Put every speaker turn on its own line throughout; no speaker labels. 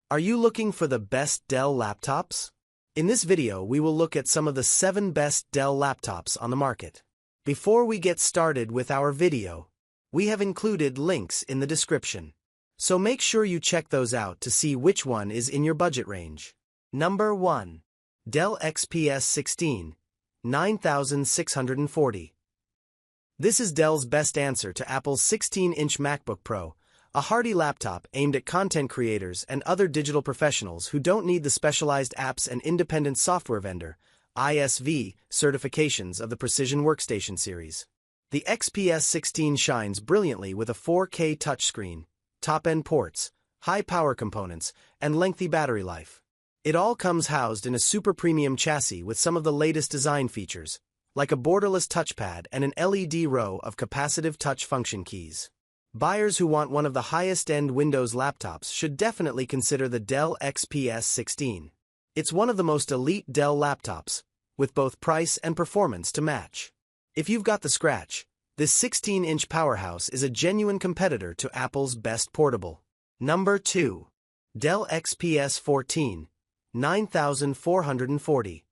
Are you looking for the best Dell laptops? In this video, we will look at some of the 7 best Dell laptops on the market. Before we get started with our video, we have included links in the description. So make sure you check those out to see which one is in your budget range. Number 1. Dell XPS 16, 9640. This is Dell's best answer to Apple's 16-inch MacBook Pro, a hardy laptop aimed at content creators and other digital professionals who don't need the specialized apps and independent software vendor, ISV, certifications of the Precision Workstation series. The XPS 16 shines brilliantly with a 4K touchscreen, top-end ports, high power components, and lengthy battery life. It all comes housed in a super premium chassis with some of the latest design features, like a borderless touchpad and an LED row of capacitive touch function keys. Buyers who want one of the highest-end Windows laptops should definitely consider the Dell XPS 16. It's one of the most elite Dell laptops, with both price and performance to match. If you've got the scratch, this 16-inch powerhouse is a genuine competitor to Apple's best portable. Number 2. Dell XPS 14, 9440.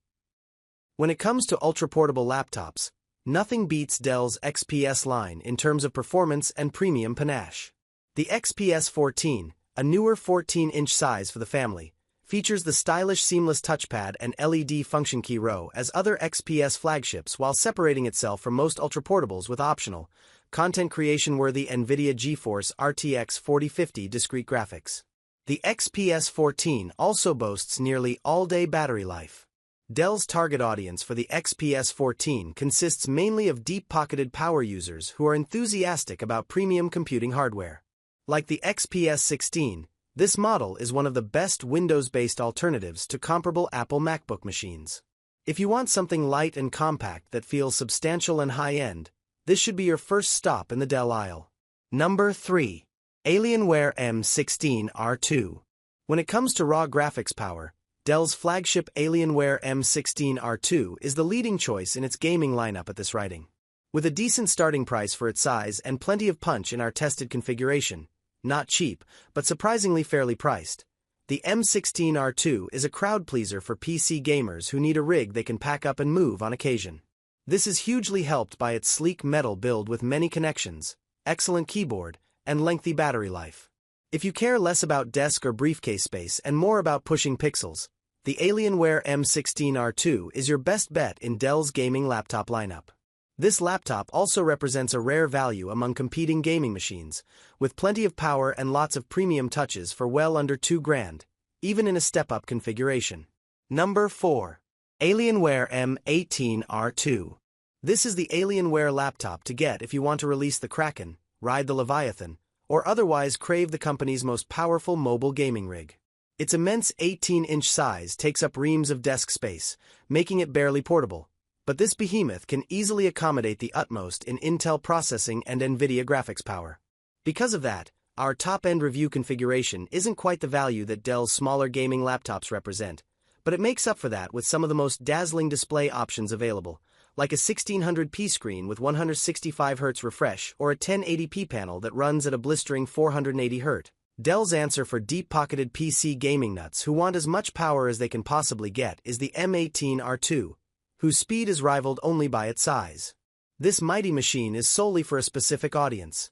When it comes to ultra-portable laptops, nothing beats Dell's XPS line in terms of performance and premium panache. The XPS 14, a newer 14-inch size for the family, features the stylish seamless touchpad and LED function key row as other XPS flagships while separating itself from most ultra-portables with optional, content creation-worthy NVIDIA GeForce RTX 4050 discrete graphics. The XPS 14 also boasts nearly all-day battery life. Dell's target audience for the XPS 14 consists mainly of deep-pocketed power users who are enthusiastic about premium computing hardware. Like the XPS 16, this model is one of the best Windows-based alternatives to comparable Apple MacBook machines. If you want something light and compact that feels substantial and high-end, this should be your first stop in the Dell aisle. Number 3. Alienware M16R2. When it comes to raw graphics power, Dell's flagship Alienware M16R2 is the leading choice in its gaming lineup at this writing. With a decent starting price for its size and plenty of punch in our tested configuration, not cheap, but surprisingly fairly priced, the M16R2 is a crowd pleaser for PC gamers who need a rig they can pack up and move on occasion. This is hugely helped by its sleek metal build with many connections, excellent keyboard, and lengthy battery life. If you care less about desk or briefcase space and more about pushing pixels, the Alienware M16R2 is your best bet in Dell's gaming laptop lineup. This laptop also represents a rare value among competing gaming machines, with plenty of power and lots of premium touches for well under $2,000, even in a step-up configuration. Number 4. Alienware M18R2. This is the Alienware laptop to get if you want to release the Kraken, ride the Leviathan, or otherwise crave the company's most powerful mobile gaming rig. Its immense 18-inch size takes up reams of desk space, making it barely portable, but this behemoth can easily accommodate the utmost in Intel processing and NVIDIA graphics power. Because of that, our top-end review configuration isn't quite the value that Dell's smaller gaming laptops represent, but it makes up for that with some of the most dazzling display options available, like a 1600p screen with 165Hz refresh or a 1080p panel that runs at a blistering 480Hz. Dell's answer for deep-pocketed PC gaming nuts who want as much power as they can possibly get is the M18R2, whose speed is rivaled only by its size. This mighty machine is solely for a specific audience: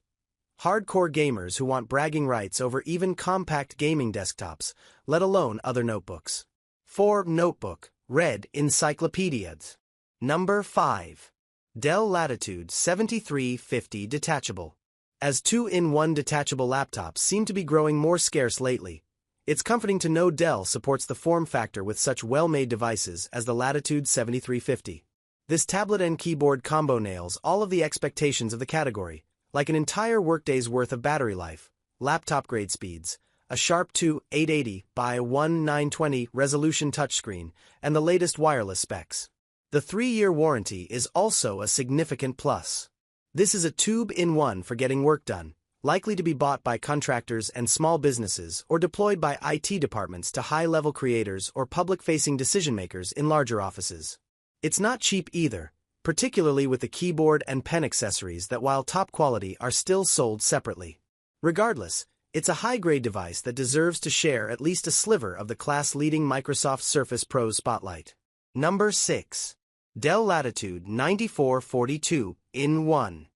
hardcore gamers who want bragging rights over even compact gaming desktops, let alone other notebooks. 4. Notebook, Red Encyclopedias. Number 5. Dell Latitude 7350 Detachable. As 2-in-1 detachable laptops seem to be growing more scarce lately, it's comforting to know Dell supports the form factor with such well-made devices as the Latitude 7350. This tablet and keyboard combo nails all of the expectations of the category, like an entire workday's worth of battery life, laptop-grade speeds, a sharp 2880 by 1920 resolution touchscreen, and the latest wireless specs. The 3-year warranty is also a significant plus. This is a tube-in-one for getting work done, likely to be bought by contractors and small businesses or deployed by IT departments to high-level creators or public-facing decision-makers in larger offices. It's not cheap either, particularly with the keyboard and pen accessories that, while top quality, are still sold separately. Regardless, It's a high-grade device that deserves to share at least a sliver of the class-leading Microsoft Surface Pro's spotlight. Number 6. Dell Latitude 9442 in 1.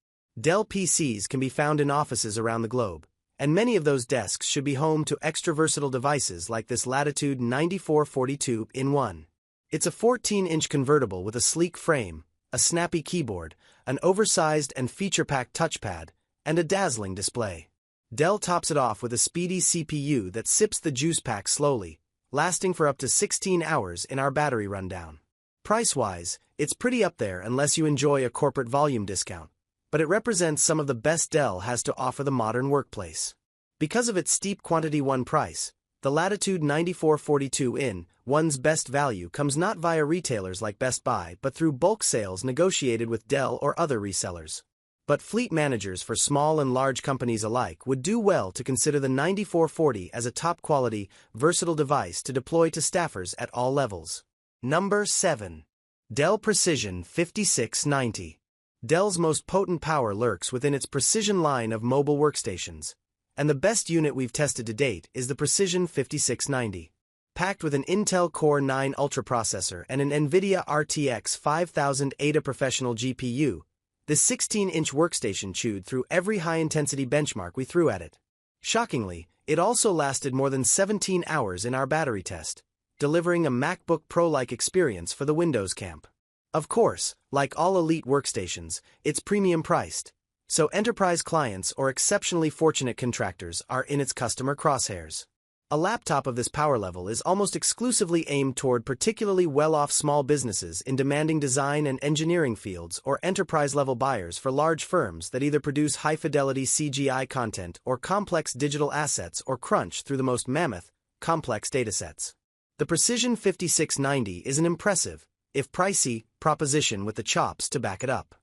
Dell PCs can be found in offices around the globe, and many of those desks should be home to extra versatile devices like this Latitude 9442 in 1. It's a 14-inch convertible with a sleek frame, a snappy keyboard, an oversized and feature-packed touchpad, and a dazzling display. Dell tops it off with a speedy CPU that sips the juice pack slowly, lasting for up to 16 hours in our battery rundown. Price-wise, it's pretty up there unless you enjoy a corporate volume discount, but it represents some of the best Dell has to offer the modern workplace. Because of its steep quantity one price, the Latitude 9442 in 1's best value comes not via retailers like Best Buy but through bulk sales negotiated with Dell or other resellers. But fleet managers for small and large companies alike would do well to consider the 9440 as a top-quality, versatile device to deploy to staffers at all levels. Number 7. Dell Precision 5690. Dell's most potent power lurks within its Precision line of mobile workstations, and the best unit we've tested to date is the Precision 5690. Packed with an Intel Core 9 Ultra processor and an NVIDIA RTX 5000 Ada Professional GPU, this 16-inch workstation chewed through every high-intensity benchmark we threw at it. Shockingly, it also lasted more than 17 hours in our battery test, delivering a MacBook Pro-like experience for the Windows camp. Of course, like all elite workstations, it's premium priced, so enterprise clients or exceptionally fortunate contractors are in its customer crosshairs. A laptop of this power level is almost exclusively aimed toward particularly well-off small businesses in demanding design and engineering fields or enterprise-level buyers for large firms that either produce high-fidelity CGI content or complex digital assets or crunch through the most mammoth, complex datasets. The Precision 5690 is an impressive, if pricey, proposition with the chops to back it up.